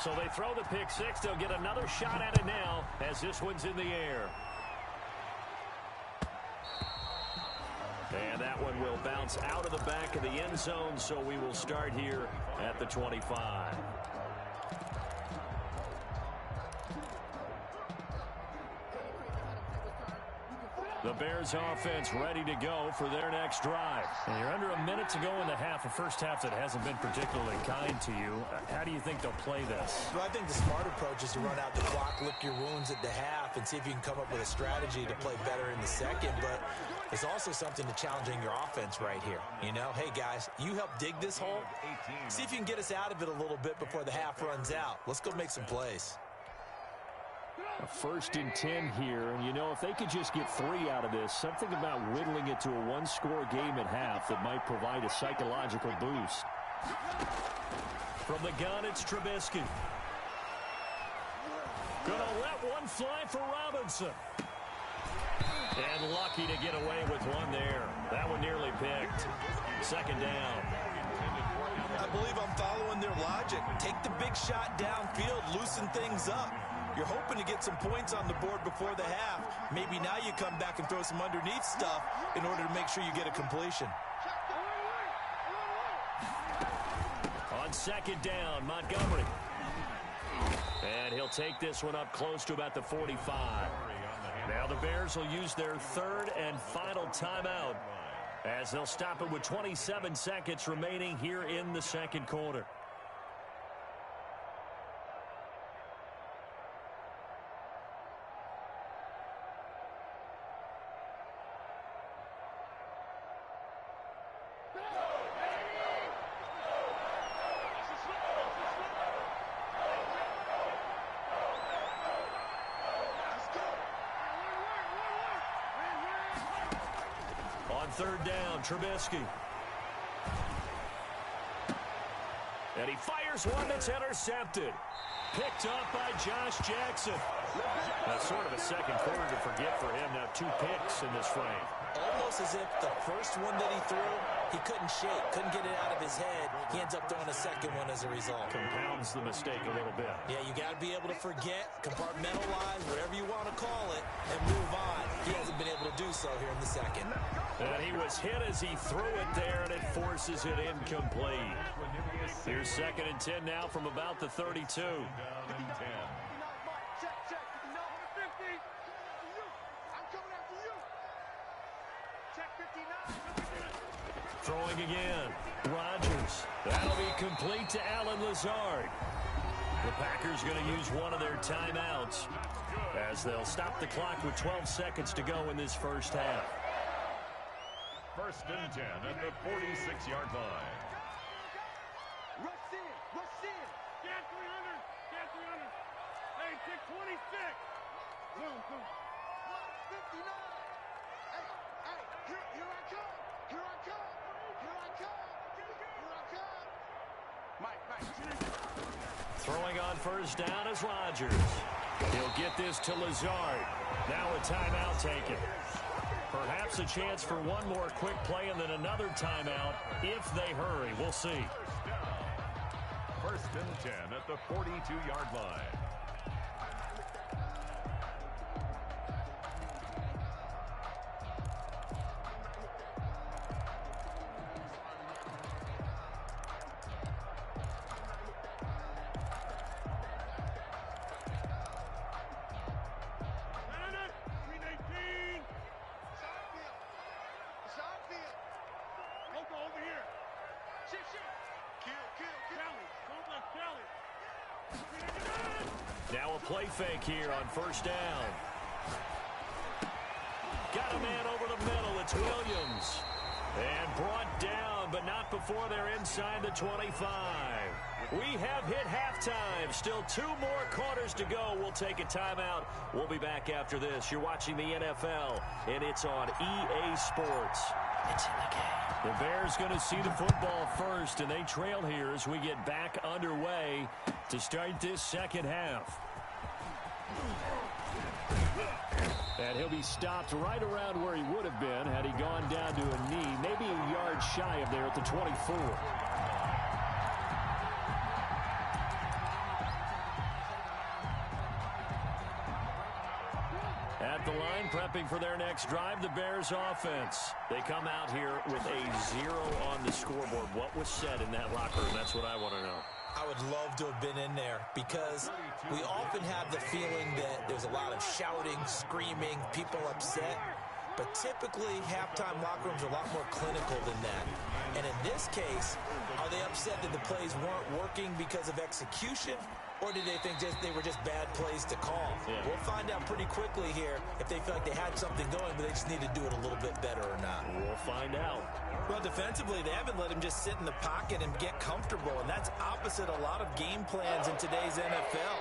So they throw the pick six. They'll get another shot at it now as this one's in the air. And that one will bounce out of the back of the end zone, so we will start here at the 25. The Bears offense ready to go for their next drive. And you're under a minute to go in the half, a first half that hasn't been particularly kind to you. How do you think they'll play this? Well, I think the smart approach is to run out the clock, lick your wounds at the half, and see if you can come up with a strategy to play better in the second. But there's also something to challenging your offense right here. You know, hey, guys, you help dig this hole. See if you can get us out of it a little bit before the half runs out. Let's go make some plays. A 1st and 10 here, and you know, if they could just get 3 out of this, something about whittling it to a one-score game at half that might provide a psychological boost. From the gun, it's Trubisky. Gonna let one fly for Robinson. And lucky to get away with one there. That one nearly picked. 2nd down. I believe I'm following their logic. Take the big shot downfield, loosen things up. You're hoping to get some points on the board before the half. Maybe now you come back and throw some underneath stuff in order to make sure you get a completion. On 2nd down, Montgomery. And he'll take this one up close to about the 45. Now the Bears will use their 3rd and final timeout as they'll stop it with 27 seconds remaining here in the 2nd quarter. On 3rd down, Trubisky. And he fires one that's intercepted. Picked up by Josh Jackson. That's sort of a 2nd quarter to forget for him. Now 2 picks in this frame. Almost as if the first one that he threw, he couldn't shake, couldn't get it out of his head. He ends up throwing a 2nd one as a result. Compounds the mistake a little bit. Yeah, you got to be able to forget, compartmentalize, whatever you want to call it, and move on. He hasn't been able to do so here in the 2nd. And he was hit as he threw it there, and it forces it incomplete. Here's 2nd and 10 now from about the 32. Throwing again. Rodgers. That'll be complete to Allen Lazard. The Packers going to use one of their timeouts as they'll stop the clock with 12 seconds to go in this first half. 1st and 10 at the 46-yard line. Rush in, rush in. Get 300, get 300. Hey, take 26. Boom, boom. 159. Hey, here I come. Here I come. Here I come. Here I come. Mike. Throwing on 1st down is Rodgers. He'll get this to Lazard. Now a timeout taken. Perhaps a chance for one more quick play and then another timeout if they hurry. We'll see. 1st and 10 at the 42-yard line. Now a play fake here on 1st down. Got a man over the middle. It's Williams. And brought down, but not before they're inside the 25. We have hit halftime. Still 2 more quarters to go. We'll take a timeout. We'll be back after this. You're watching the NFL, and it's on EA Sports. It's in the game. The Bears going to see the football first, and they trail here as we get back underway to start this 2nd half. And he'll be stopped right around where he would have been had he gone down to a knee, maybe a yard shy of there at the 24. At the line, prepping for their next drive, the Bears offense. They come out here with a 0 on the scoreboard. What was said in that locker room? That's what I want to know. I would love to have been in there because we often have the feeling that there's a lot of shouting, screaming, people upset. But typically, halftime locker rooms are a lot more clinical than that. And in this case, are they upset that the plays weren't working because of execution? Or did they think they were just bad plays to call? Yeah. We'll find out pretty quickly here if they feel like they had something going, but they just need to do it a little bit better or not. We'll find out. Well, defensively, they haven't let him just sit in the pocket and get comfortable, and that's opposite a lot of game plans in today's NFL.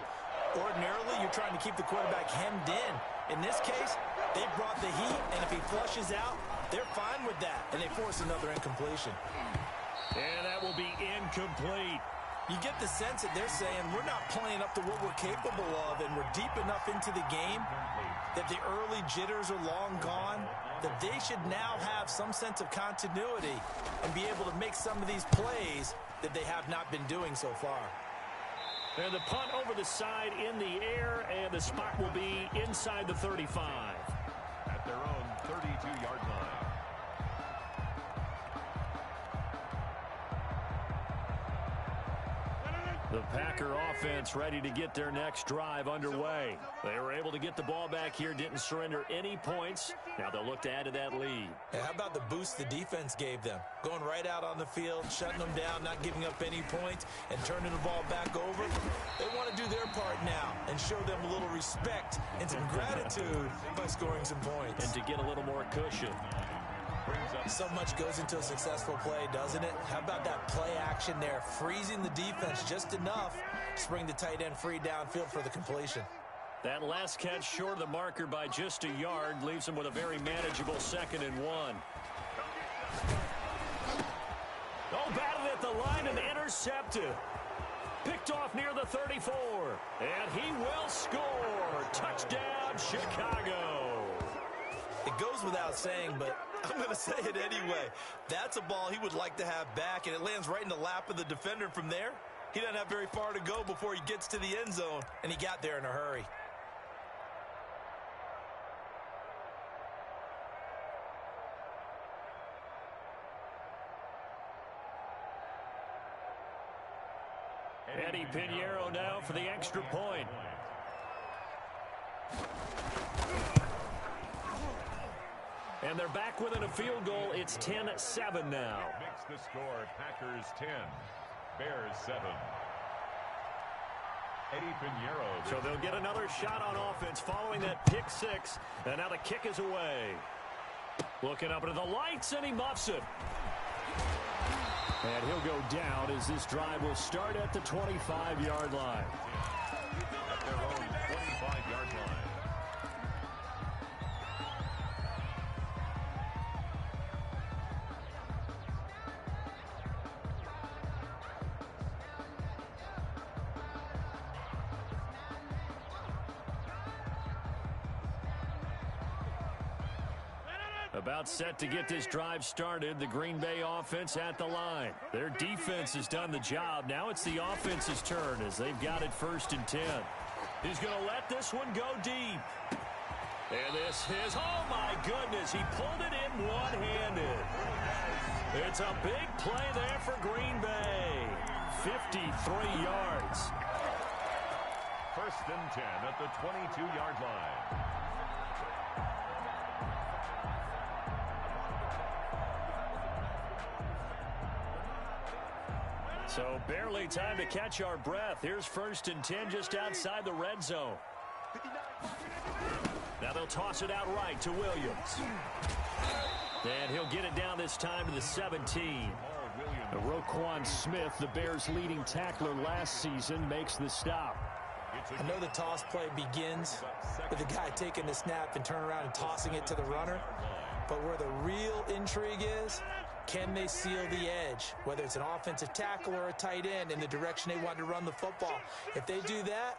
Ordinarily, you're trying to keep the quarterback hemmed in. In this case, they brought the heat, and if he flushes out, they're fine with that, and they force another incompletion. And that will be incomplete. You get the sense that they're saying we're not playing up to what we're capable of, and we're deep enough into the game that the early jitters are long gone, that they should now have some sense of continuity and be able to make some of these plays that they have not been doing so far. And the punt over the side in the air, and the spot will be inside the 35. At their own 32-yard line. The Packer offense ready to get their next drive underway. They were able to get the ball back here, didn't surrender any points. Now they'll look to add to that lead. And how about the boost the defense gave them? Going right out on the field, shutting them down, not giving up any points, and turning the ball back over. They want to do their part now and show them a little respect and some gratitude by scoring some points. And to get a little more cushion. So much goes into a successful play, doesn't it? How about that play action there, freezing the defense just enough to bring the tight end free downfield for the completion. That last catch short of the marker by just a yard leaves him with a very manageable 2nd and 1. Oh, batted at the line and intercepted. Picked off near the 34. And he will score. Touchdown, Chicago. It goes without saying, but I'm going to say it anyway. That's a ball he would like to have back, and it lands right in the lap of the defender from there. He doesn't have very far to go before he gets to the end zone, and he got there in a hurry. Eddie Pinheiro now for the extra point. And they're back within a field goal. It's 10-7 now. Makes the score Packers 10, Bears 7. Eddie Pinheiro. So they'll get another shot on offense following that pick 6. And now the kick is away. Looking up into the lights, and he muffs it. And he'll go down as this drive will start at the 25-yard line. At their own 25-yard line. About set to get this drive started. The Green Bay offense at the line. Their defense has done the job. Now it's the offense's turn as they've got it 1st and 10. He's going to let this one go deep. And this is, oh my goodness, he pulled it in one-handed. It's a big play there for Green Bay. 53 yards. 1st and 10 at the 22-yard line. So barely time to catch our breath. Here's 1st and 10 just outside the red zone. Now they'll toss it out right to Williams. And he'll get it down this time to the 17. Roquan Smith, the Bears' leading tackler last season, makes the stop. I know the toss play begins with the guy taking the snap and turning around and tossing it to the runner. But where the real intrigue is, can they seal the edge, whether it's an offensive tackle or a tight end, in the direction they want to run the football? If they do that,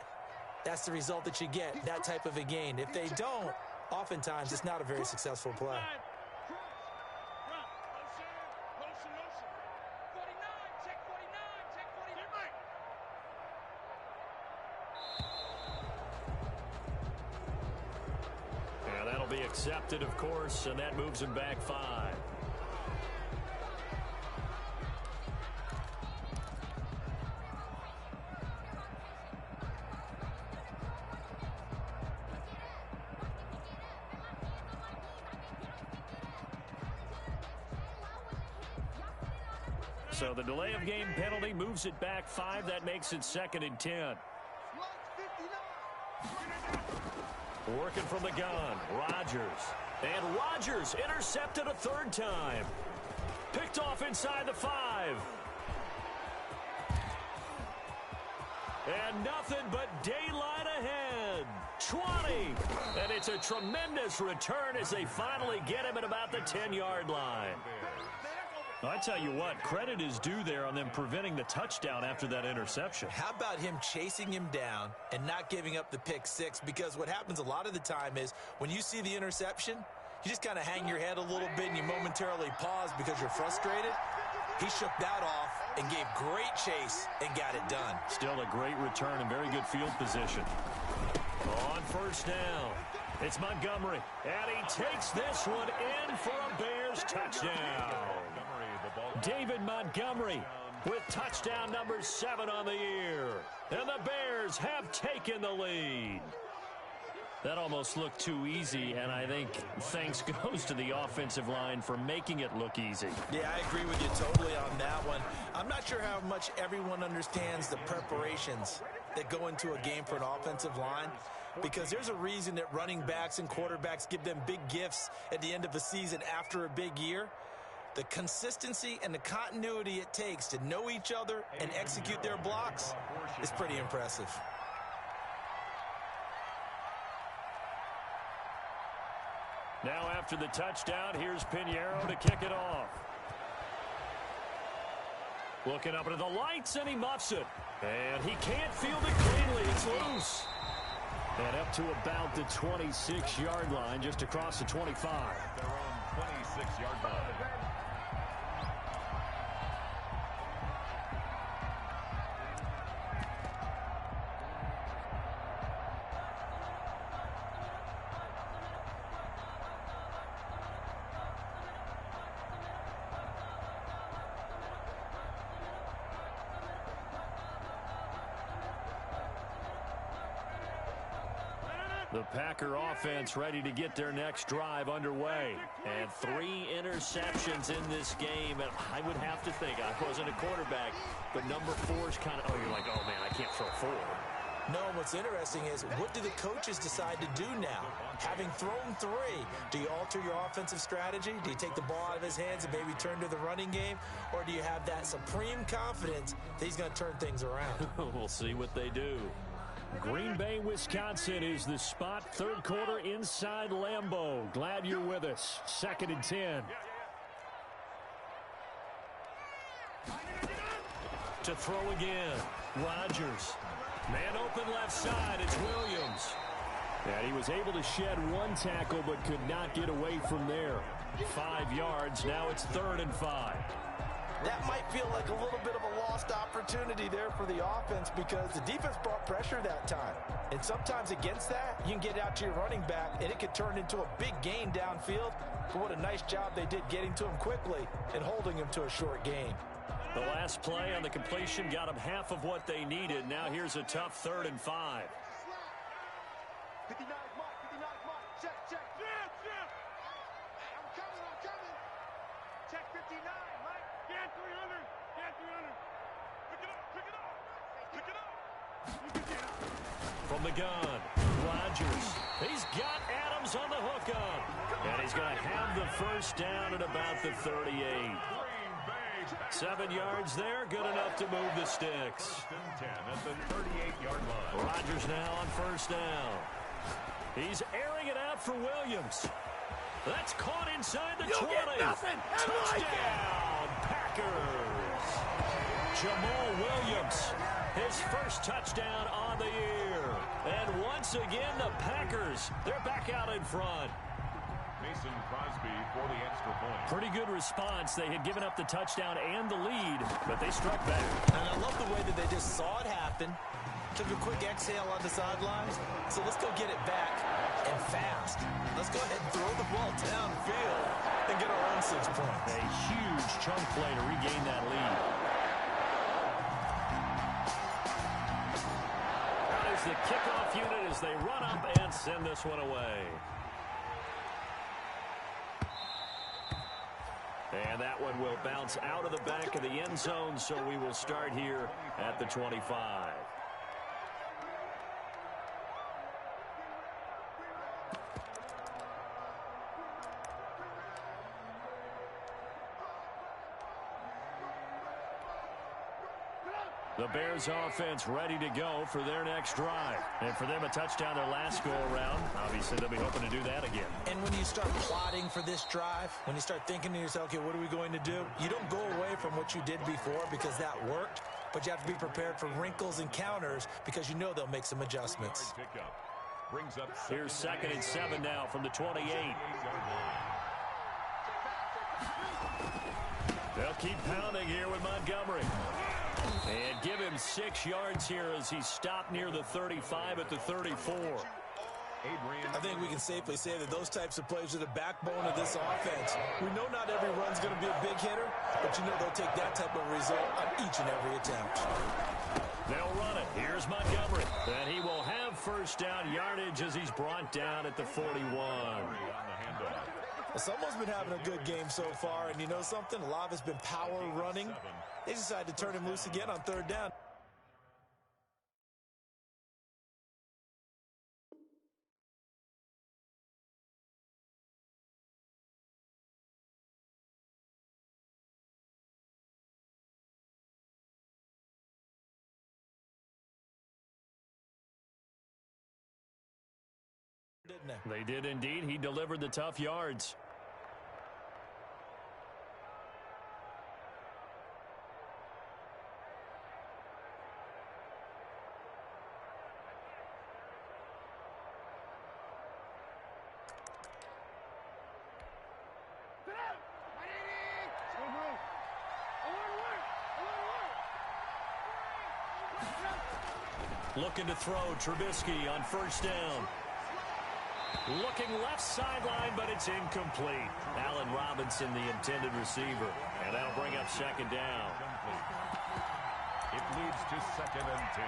that's the result that you get, that type of a gain. If they don't, oftentimes it's not a very successful play. Accepted, of course, and that moves him back 5. So the delay of game penalty moves it back 5. That makes it 2nd and 10. Working from the gun, Rodgers. And Rodgers intercepted a 3rd time. Picked off inside the 5. And nothing but daylight ahead. 20. And it's a tremendous return as they finally get him at about the 10-yard line. I tell you what, credit is due there on them preventing the touchdown after that interception. How about him chasing him down and not giving up the pick 6? Because what happens a lot of the time is when you see the interception, you just kind of hang your head a little bit and you momentarily pause because you're frustrated. He shook that off and gave great chase and got it done. Still a great return and very good field position. On 1st down, it's Montgomery. And he takes this one in for a Bears touchdown. David Montgomery with touchdown number 7 on the year. And the Bears have taken the lead. That almost looked too easy, and I think thanks goes to the offensive line for making it look easy. Yeah, I agree with you totally on that one. I'm not sure how much everyone understands the preparations that go into a game for an offensive line, because there's a reason that running backs and quarterbacks give them big gifts at the end of a season after a big year. The consistency and the continuity it takes to know each other and execute their blocks is pretty impressive. Now after the touchdown, here's Pinheiro to kick it off. Looking up into the lights, and he muffs it. And he can't field it cleanly. It's loose. And up to about the 26-yard line, just across the 25. Their own 26-yard line. The Packer offense ready to get their next drive underway. And 3 interceptions in this game. And I would have to think, I wasn't a quarterback, but number 4 is kind of, you're like, oh, man, I can't throw 4. No, what's interesting is what do the coaches decide to do now? Having thrown 3, do you alter your offensive strategy? Do you take the ball out of his hands and maybe turn to the running game? Or do you have that supreme confidence that he's going to turn things around? We'll see what they do. Green Bay, Wisconsin is the spot. 3rd quarter inside Lambeau. Glad you're with us. 2nd and 10. To throw again. Rodgers. Man open left side. It's Williams. And he was able to shed 1 tackle but could not get away from there. 5 yards. Now it's 3rd and 5. That might feel like a little bit of a lost opportunity there for the offense because the defense brought pressure that time. And sometimes against that, you can get out to your running back, and it could turn into a big gain downfield. But what a nice job they did getting to him quickly and holding him to a short gain. The last play on the completion got them half of what they needed. Now here's a tough 3rd and 5. 59 mark, 59 mark. Check, check. Yeah. I'm coming. Check 59, Mike. Get 300. Pick it up. From the gun, Rodgers. He's got Adams on the hookup. And he's going to have the 1st down at about the 38. 7 yards there, good enough to move the sticks. 1st and 10 at the 38-yard line. Rodgers now on 1st down. He's airing it out for Williams. That's caught inside the 20. Touchdown, Packers. Jamal Williams, his 1st touchdown on the year. And once again, the Packers, they're back out in front. Mason Crosby for the extra point. Pretty good response. They had given up the touchdown and the lead, but they struck back. And I love the way that they just saw it happen, Took a quick exhale on the sidelines. So let's go get it back and fast. Let's go ahead and throw the ball downfield and get our own 6 points. A huge chunk play to regain that lead. Out is the kickoff unit as they run up and send this one away. And that one will bounce out of the back of the end zone, so we will start here at the 25. The Bears offense ready to go for their next drive. And for them, a touchdown their last go-around. Obviously, they'll be hoping to do that again. And when you start plotting for this drive, when you start thinking to yourself, okay, what are we going to do? You don't go away from what you did before because that worked, but you have to be prepared for wrinkles and counters because you know they'll make some adjustments. Here's 2nd and 7 now from the 28. They'll keep pounding here with Montgomery. And give him 6 yards here as he's stopped near the 35 at the 34. I think we can safely say that those types of plays are the backbone of this offense. We know not every run's going to be a big hitter, but you know they'll take that type of result on each and every attempt. They'll run it. Here's Montgomery. And he will have first down yardage as he's brought down at the 41. Well, someone's been having a good game so far, and you know something? A lot of it's been power running. They decided to turn him loose again on 3rd down. They did indeed. He delivered the tough yards. Looking to throw, Trubisky on first down. Looking left sideline, but it's incomplete. Allen Robinson, the intended receiver. And that'll bring up 2nd down. It leads to 2nd and 10.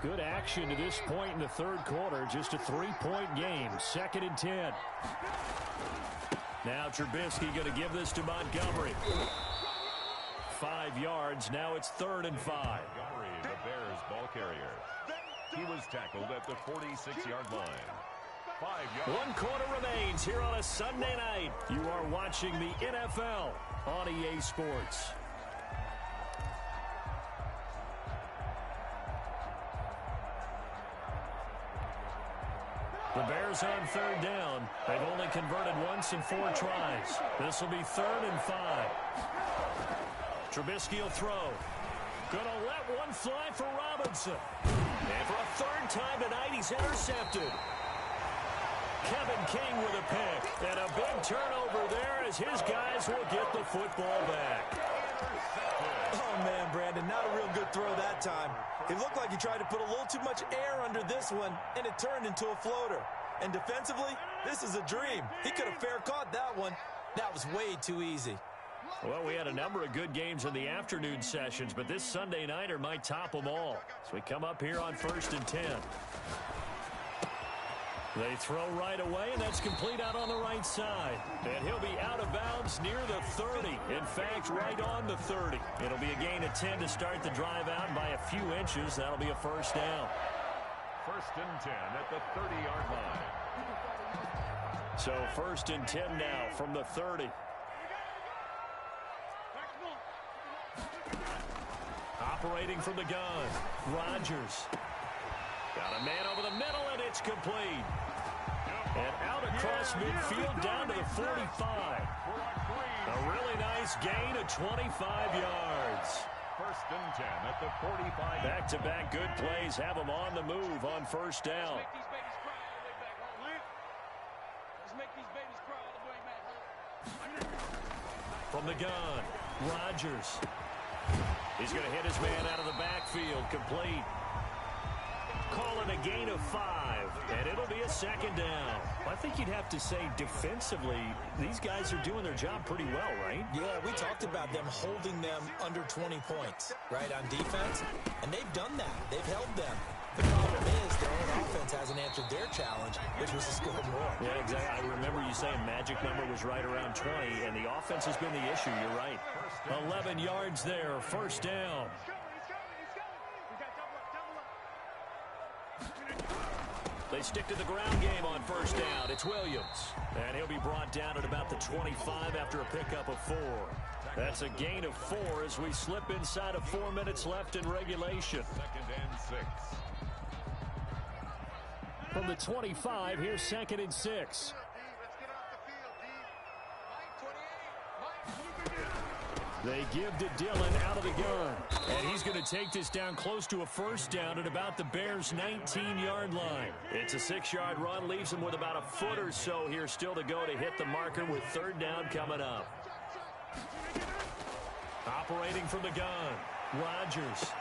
Good action to this point in the 3rd quarter. Just a 3-point game. 2nd and 10. Now Trubisky going to give this to Montgomery. 5 yards. Now it's 3rd and 5. Montgomery, the Bears ball carrier. He was tackled at the 46-yard line. 5 yards. 1 quarter remains here on a Sunday night. You are watching the NFL on EA Sports. The Bears on 3rd down. They've only converted once in 4 tries. This will be 3rd and 5. Trubisky will throw. Gonna let one fly for Robinson. And for a 3rd time tonight, he's intercepted. Kevin King with a pick. And a big turnover there as his guys will get the football back. Oh, man, Brandon, not a real good throw that time. It looked like he tried to put a little too much air under this one, and it turned into a floater. And defensively, this is a dream. He could have fair caught that one. That was way too easy. Well, we had a number of good games in the afternoon sessions, but this Sunday nighter might top them all. So we come up here on 1st and 10. They throw right away, and that's complete out on the right side. And he'll be out of bounds near the 30. In fact, right on the 30. It'll be a gain of 10 to start the drive out by a few inches. That'll be a first down. 1st and 10 at the 30-yard line. So 1st and 10 now from the 30. Operating from the gun, Rodgers. Got a man over the middle, and it's complete. And out across midfield down to the 45. A really nice nice gain of 25 yards. First and 10 at the 45. Back-to-back good plays have them on the move on first down. From the gun, Rodgers. He's going to hit his man out of the backfield. Complete. Call it a gain of 5, and it'll be a second down. I think you'd have to say defensively, these guys are doing their job pretty well, right? Yeah, we talked about them holding them under 20 points, right, on defense, and they've done that. They've held them. The problem is their own offense hasn't answered their challenge, which was to score more. Yeah, exactly. I remember you saying magic number was right around 20, and the offense has been the issue. You're right. 11 yards there, first down. They stick to the ground game on first down. It's Williams. And he'll be brought down at about the 25 after a pickup of 4. That's a gain of 4 as we slip inside of 4 minutes left in regulation. Second and 6. From the 25, here's second and 6. They give to Dillon out of the gun. And he's going to take this down close to a first down at about the Bears' 19-yard line. It's a 6-yard run, leaves them with about a foot or so here still to go to hit the marker with third down coming up. Operating from the gun, Rodgers.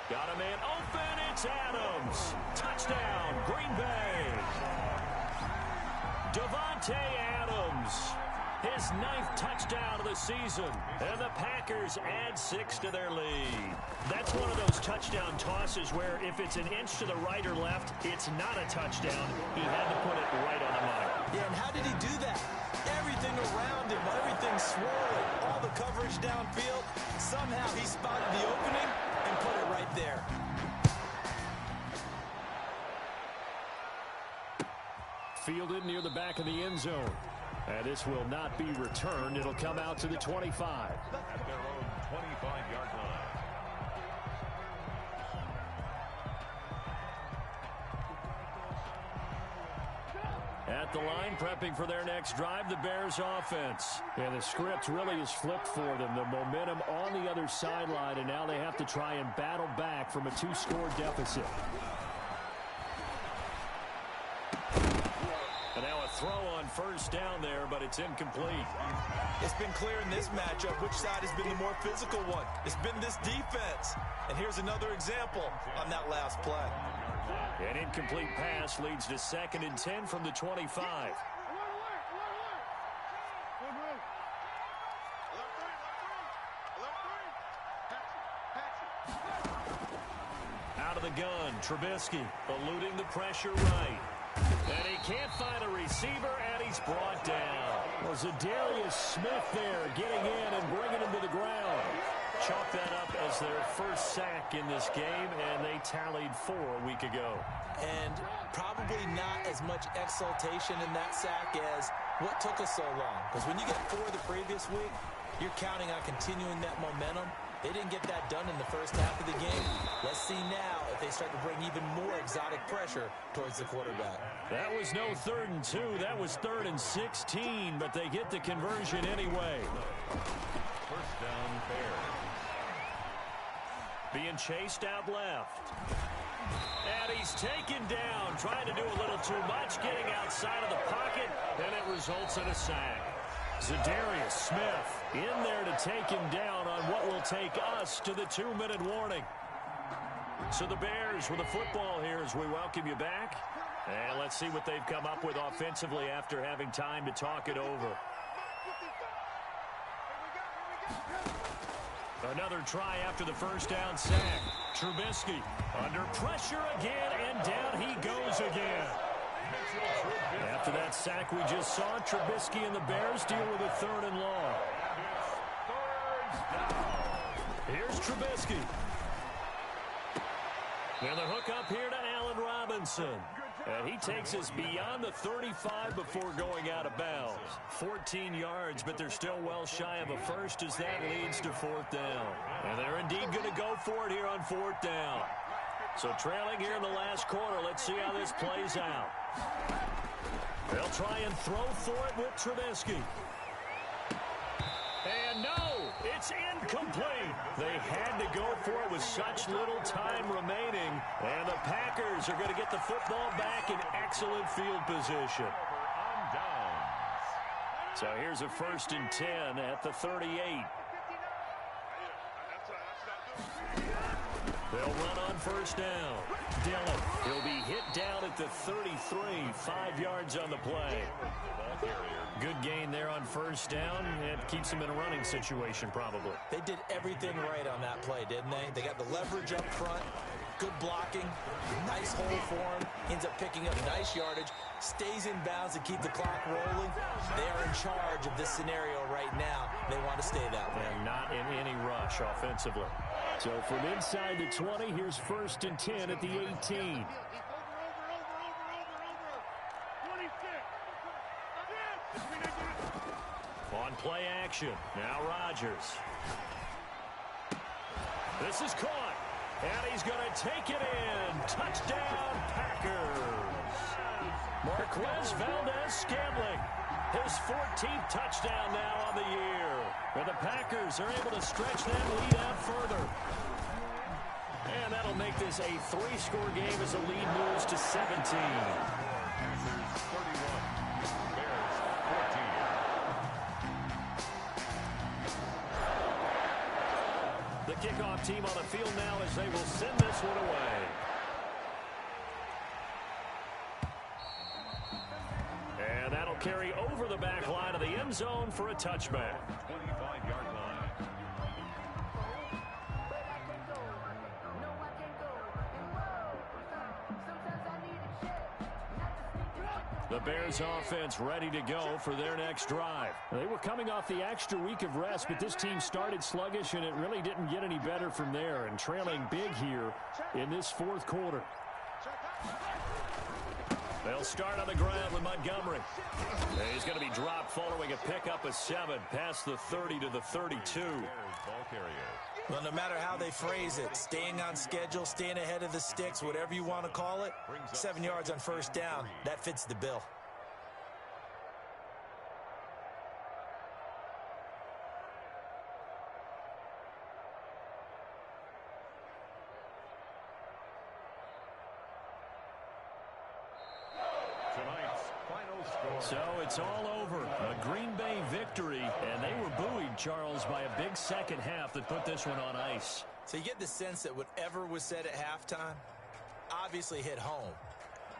Got a man open, it's Adams. Touchdown, Green Bay. Davante Adams. His 9th touchdown of the season. And the Packers add 6 to their lead. That's one of those touchdown tosses where if it's an inch to the right or left, it's not a touchdown. He had to put it right on the money. Yeah, and how did he do that? Everything around him, everything swirling, all the coverage downfield. Somehow he spotted the opening and put it right there. Fielded near the back of the end zone. And this will not be returned. It'll come out to the 25. At their own 25-yard line. At the line, prepping for their next drive, the Bears offense. And the script really is flipped for them. The momentum on the other sideline, and now they have to try and battle back from a 2-score deficit. And now a throw on first down there, but it's incomplete. It's been clear in this matchup which side has been the more physical one. It's been this defense. And here's another example on that last play. An incomplete pass leads to second and 10 from the 25. Out of the gun, Trubisky eluding the pressure right. And he can't find a receiver, and he's brought down. Well, Zadarius Smith there getting in and bringing him to the ground. Chalk that up as their first sack in this game, and they tallied 4 a week ago. And probably not as much exultation in that sack as what took us so long. Because when you get 4 the previous week, you're counting on continuing that momentum. They didn't get that done in the first half of the game. Let's see now if they start to bring even more exotic pressure towards the quarterback. That was no 3rd and 2. That was 3rd and 16, but they get the conversion anyway. First down, Bears. Being chased out left. And he's taken down, trying to do a little too much, getting outside of the pocket, and it results in a sack. Zadarius Smith in there to take him down on what will take us to the 2-minute warning. So the Bears with the football here as we welcome you back. And let's see what they've come up with offensively after having time to talk it over. Another try after the first down sack. Trubisky under pressure again, and down he goes again. After that sack we just saw, Trubisky and the Bears deal with a 3rd and long. Here's Trubisky. And the hook up here to Allen Robinson. And he takes us beyond the 35 before going out of bounds. 14 yards, but they're still well shy of a first as that leads to 4th down. And they're indeed going to go for it here on 4th down. So trailing here in the last quarter, let's see how this plays out. They'll try and throw for it with Trubisky. It's incomplete. They had to go for it with such little time remaining. And the Packers are going to get the football back in excellent field position. So here's a 1st and 10 at the 38. They'll run on 1st down. Dillon, he'll be hit down at the 33, 5 yards on the play. Good gain there on 1st down. It keeps him in a running situation probably. They did everything right on that play, didn't they? They got the leverage up front, good blocking, nice hole for him, ends up picking up nice yardage, stays in bounds to keep the clock rolling. They are in charge of this scenario right now. They want to stay that way. And not in any rush offensively. So from inside the 20, here's 1st and 10 at the 18. On play action. Now Rodgers. This is caught. And he's going to take it in. Touchdown, Packers. Marquez Valdez-Scantling. His 14th touchdown now on the year. And the Packers are able to stretch that lead out further. And that'll make this a 3-score game as the lead moves to 17. Packers 31. Bears 14. The kickoff team on the field now as they will send this one away. And that'll carry over the back line of the end zone for a touchback. 25-yard line. The Bears offense ready to go for their next drive. They were coming off the extra week of rest, but this team started sluggish, and it really didn't get any better from there, and trailing big here in this 4th quarter. They'll start on the ground with Montgomery. He's going to be dropped following a pickup of 7 past the 30 to the 32. Ball carrier. Well, no matter how they phrase it, staying on schedule, staying ahead of the sticks, whatever you want to call it, 7 yards on 1st down, that fits the bill. So it's all over. A Green Bay victory, and they were buoyed, Charles, by a big second half that put this one on ice. So you get the sense that whatever was said at halftime obviously hit home.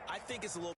I think it's a little